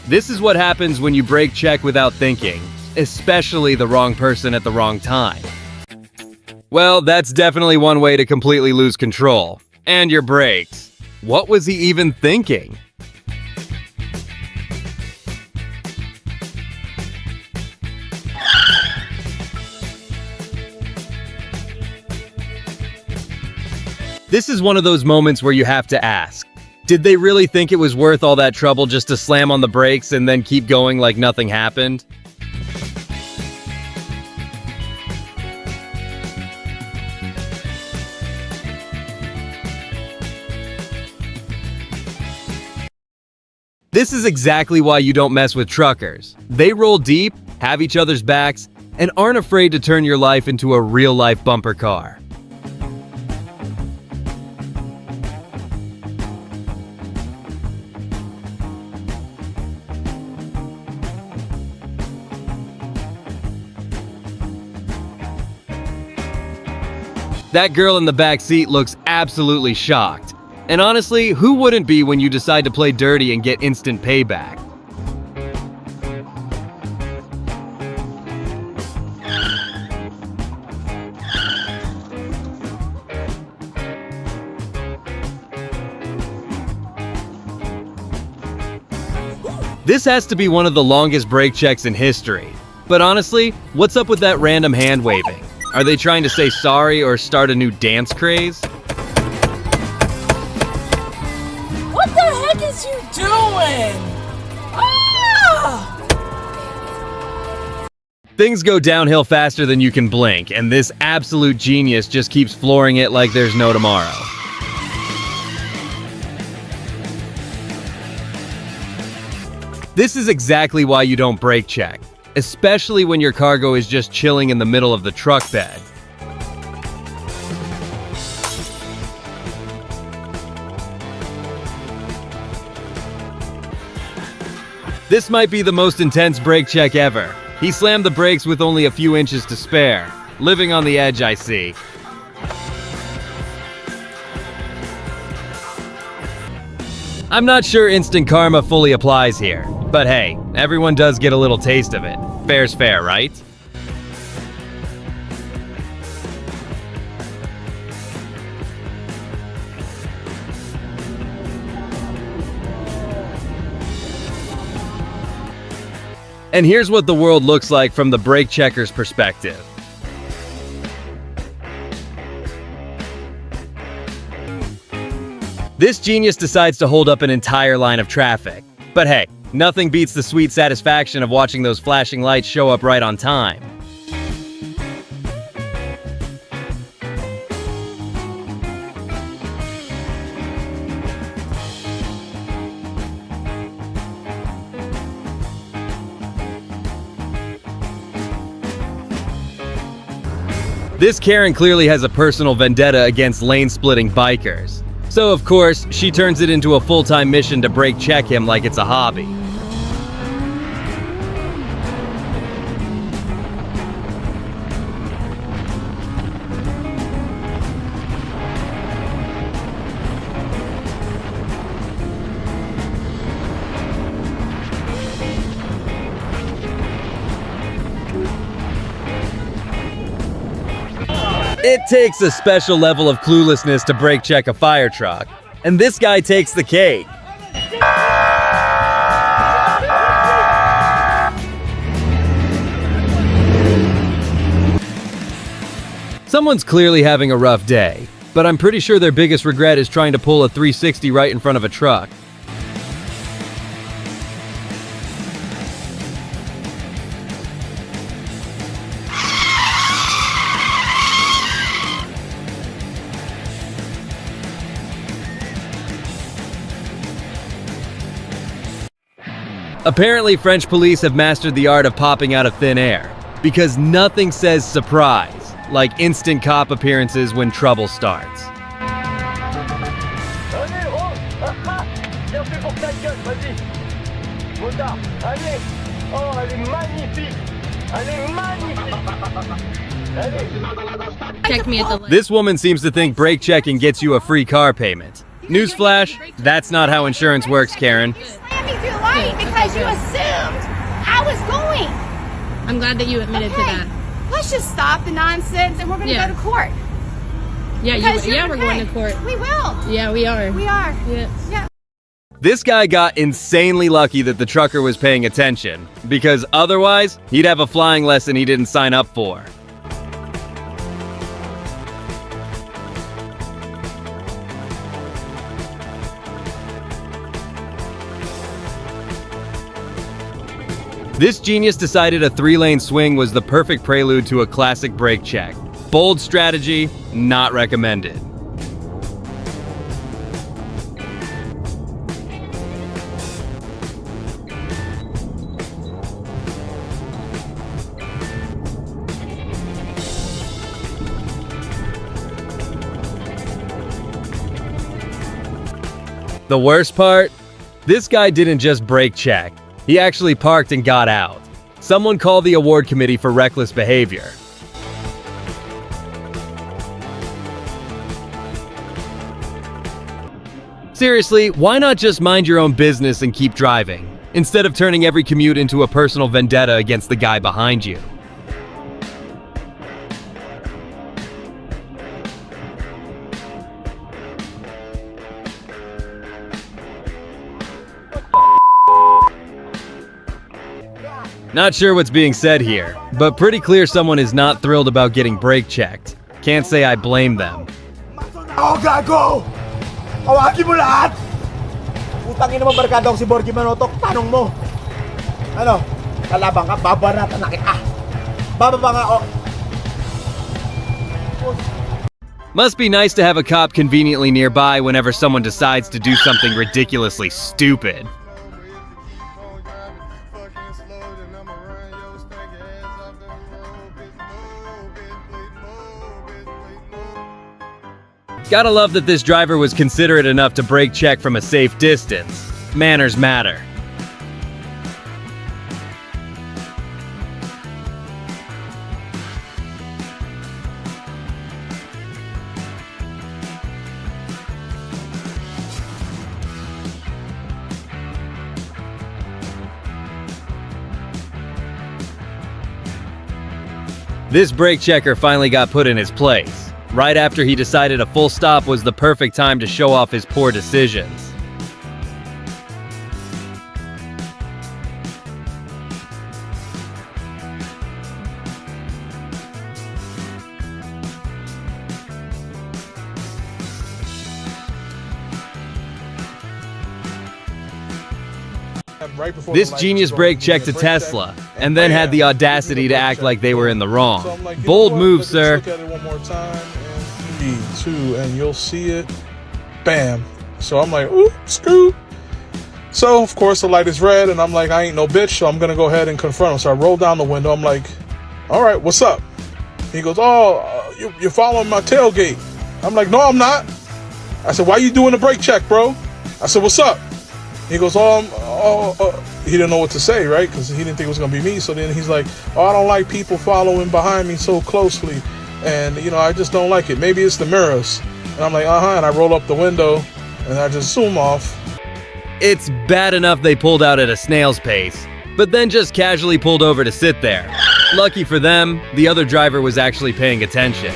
This is what happens when you brake check without thinking, especially the wrong person at the wrong time. Well, that's definitely one way to completely lose control. And your brakes. What was he even thinking? This is one of those moments where you have to ask, did they really think it was worth all that trouble just to slam on the brakes and then keep going like nothing happened? This is exactly why you don't mess with truckers. They roll deep, have each other's backs, and aren't afraid to turn your life into a real-life bumper car. That girl in the back seat looks absolutely shocked. And honestly, who wouldn't be when you decide to play dirty and get instant payback? This has to be one of the longest brake checks in history. But honestly, what's up with that random hand waving? Are they trying to say sorry or start a new dance craze? What the heck is you doing? Ah! Things go downhill faster than you can blink, and this absolute genius just keeps flooring it like there's no tomorrow. This is exactly why you don't brake check, especially when your cargo is just chilling in the middle of the truck bed. This might be the most intense brake check ever. He slammed the brakes with only a few inches to spare. Living on the edge, I see. I'm not sure instant karma fully applies here, but hey, everyone does get a little taste of it. Fair's fair, right? And here's what the world looks like from the brake checker's perspective. This genius decides to hold up an entire line of traffic. But hey, nothing beats the sweet satisfaction of watching those flashing lights show up right on time. This Karen clearly has a personal vendetta against lane-splitting bikers. So of course, she turns it into a full-time mission to brake check him like it's a hobby. It takes a special level of cluelessness to brake check a fire truck, and this guy takes the cake. Someone's clearly having a rough day, but I'm pretty sure their biggest regret is trying to pull a 360 right in front of a truck. Apparently, French police have mastered the art of popping out of thin air, because nothing says surprise like instant cop appearances when trouble starts. Check me at the This woman seems to think brake checking gets you a free car payment. Newsflash, that's not how insurance works, Karen. Miami, Good. because Okay, you good. assumed I was going. I'm glad that you admitted to that. Let's just stop the nonsense and we're going to Yeah. go to court. Yeah, Because you're yeah, we're going okay. to court. We will. Yeah, we are. We are. Yes. Yeah. This guy got insanely lucky that the trucker was paying attention, because otherwise, he'd have a flying lesson he didn't sign up for. This genius decided a 3-lane swing was the perfect prelude to a classic brake check. Bold strategy, not recommended. The worst part? This guy didn't just brake check. He actually parked and got out. Someone called the award committee for reckless behavior. Seriously, why not just mind your own business and keep driving, instead of turning every commute into a personal vendetta against the guy behind you? Not sure what's being said here, but pretty clear someone is not thrilled about getting brake checked. Can't say I blame them. Ako gago! Awagi mo lahat! Utangin naman barkada ko si Borgie Manotok, tanong mo. Ano? Kalabang ka, babaratan na kita. Bababa nga ako. Must be nice to have a cop conveniently nearby whenever someone decides to do something ridiculously stupid. Gotta love that this driver was considerate enough to brake check from a safe distance. Manners matter. This brake checker finally got put in his place, right after he decided a full stop was the perfect time to show off his poor decisions. Right before This the light genius was brake going, checked a brake check, Tesla, and then had the bam, audacity give me to the act brake like check. they were in the wrong. So I'm like, you Bold know what? move, Let's sir. Look at it one more time, and 3, 2, and you'll see it. Bam. So I'm like, ooh, screw. So of course the light is red, and I'm like, I ain't no bitch, so I'm gonna go ahead and confront him. So I roll down the window. I'm like, all right, what's up? He goes, you're following my tailgate. I'm like, no, I'm not. I said, why you doing the brake check, bro? I said, what's up? He goes, he didn't know what to say, right? Because he didn't think it was going to be me. So then he's like, I don't like people following behind me so closely. And, I just don't like it. Maybe it's the mirrors. And I'm like, and I roll up the window and I just zoom off. It's bad enough they pulled out at a snail's pace, but then just casually pulled over to sit there. Lucky for them, the other driver was actually paying attention.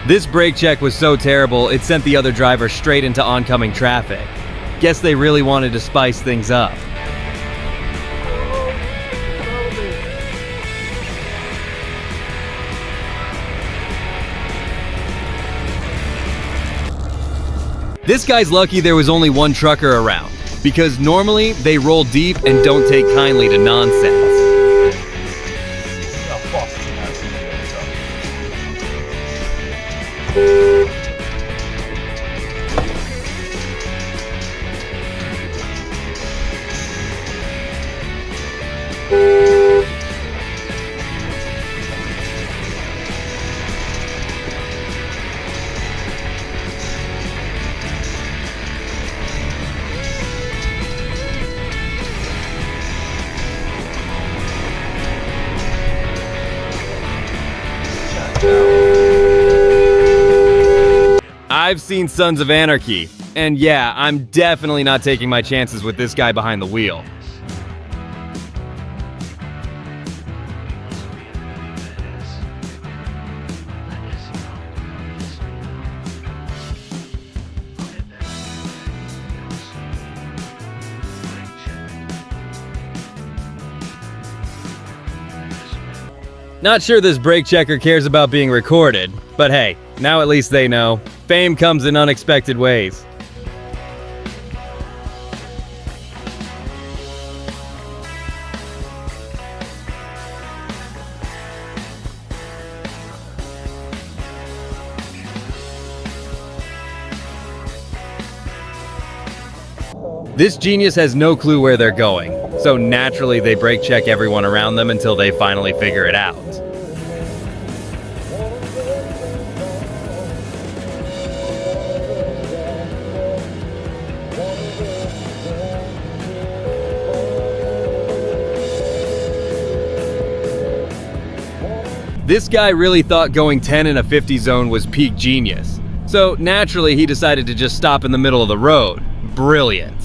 This brake check was so terrible, it sent the other driver straight into oncoming traffic. Guess they really wanted to spice things up. This guy's lucky there was only one trucker around, because normally they roll deep and don't take kindly to nonsense. I've seen Sons of Anarchy, and yeah, I'm definitely not taking my chances with this guy behind the wheel. Not sure this brake checker cares about being recorded, but hey, now at least they know. Fame comes in unexpected ways. This genius has no clue where they're going, so naturally they brake check everyone around them until they finally figure it out. This guy really thought going 10 in a 50 zone was peak genius, so naturally he decided to just stop in the middle of the road. Brilliant.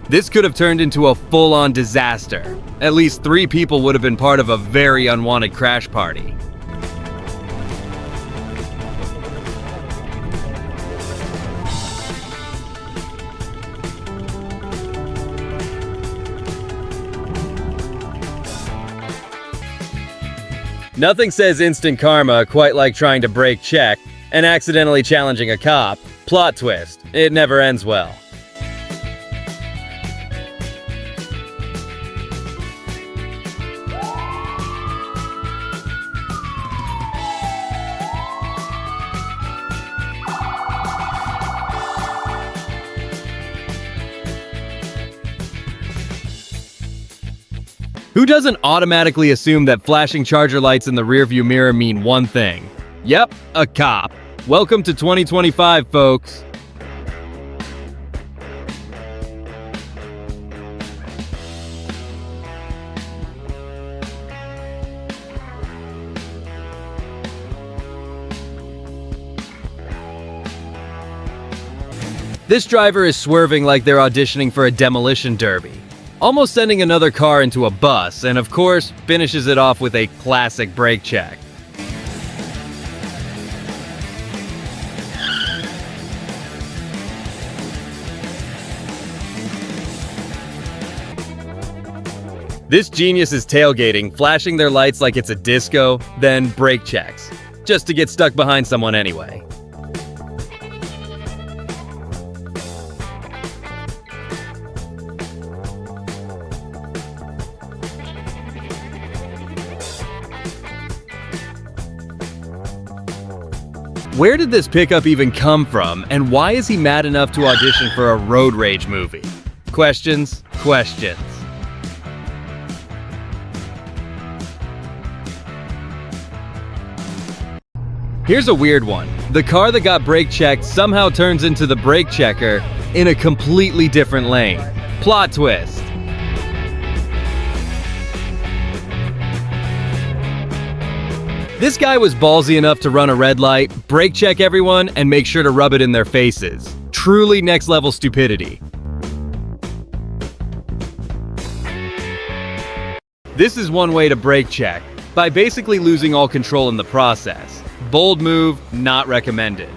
This could have turned into a full-on disaster. At least 3 people would have been part of a very unwanted crash party. Nothing says instant karma quite like trying to brake check and accidentally challenging a cop. Plot twist, it never ends well. Who doesn't automatically assume that flashing charger lights in the rearview mirror mean one thing? Yep, a cop. Welcome to 2025, folks. This driver is swerving like they're auditioning for a demolition derby, almost sending another car into a bus, and of course, finishes it off with a classic brake check. This genius is tailgating, flashing their lights like it's a disco, then brake checks, just to get stuck behind someone anyway. Where did this pickup even come from, and why is he mad enough to audition for a road rage movie? Questions, questions. Here's a weird one. The car that got brake checked somehow turns into the brake checker in a completely different lane. Plot twist. This guy was ballsy enough to run a red light, brake check everyone, and make sure to rub it in their faces. Truly next level stupidity. This is one way to brake check, by basically losing all control in the process. Bold move, not recommended.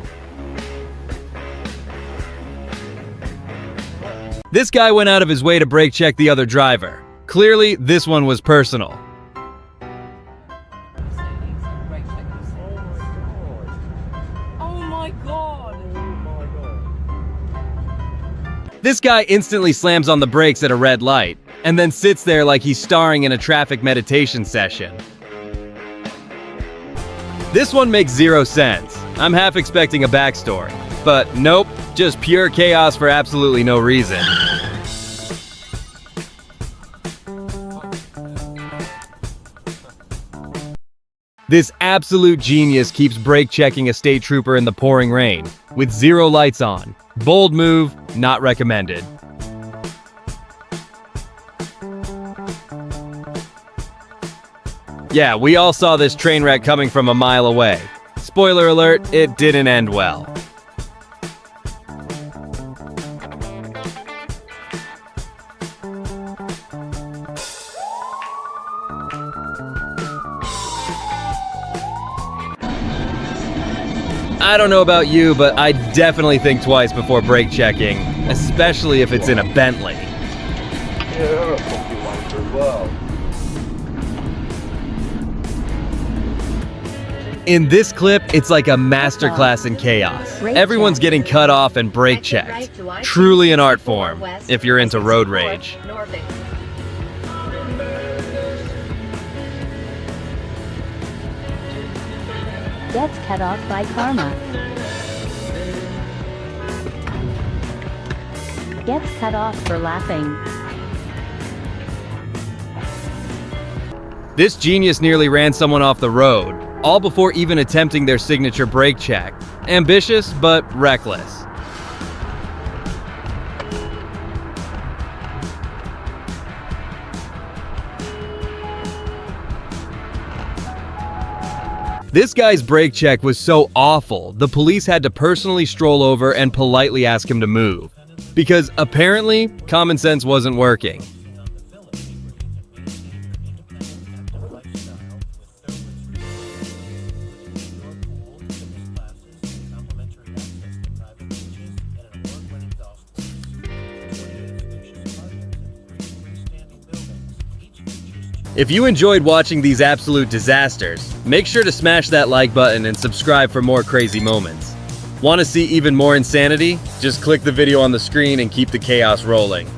This guy went out of his way to brake check the other driver. Clearly, this one was personal. This guy instantly slams on the brakes at a red light, and then sits there like he's starring in a traffic meditation session. This one makes zero sense. I'm half expecting a backstory, but nope, just pure chaos for absolutely no reason. This absolute genius keeps brake checking a state trooper in the pouring rain, with 0 lights on. Bold move, not recommended. Yeah, we all saw this train wreck coming from a mile away. Spoiler alert, it didn't end well. I don't know about you, but I definitely think twice before brake checking, especially if it's in a Bentley. In this clip, it's like a masterclass in chaos. Everyone's getting cut off and brake checked. Truly an art form, if you're into road rage. Gets cut off by karma. Gets cut off for laughing. This genius nearly ran someone off the road, all before even attempting their signature brake check. Ambitious, but reckless. This guy's brake check was so awful, the police had to personally stroll over and politely ask him to move. Because apparently, common sense wasn't working. If you enjoyed watching these absolute disasters, make sure to smash that like button and subscribe for more crazy moments. Want to see even more insanity? Just click the video on the screen and keep the chaos rolling.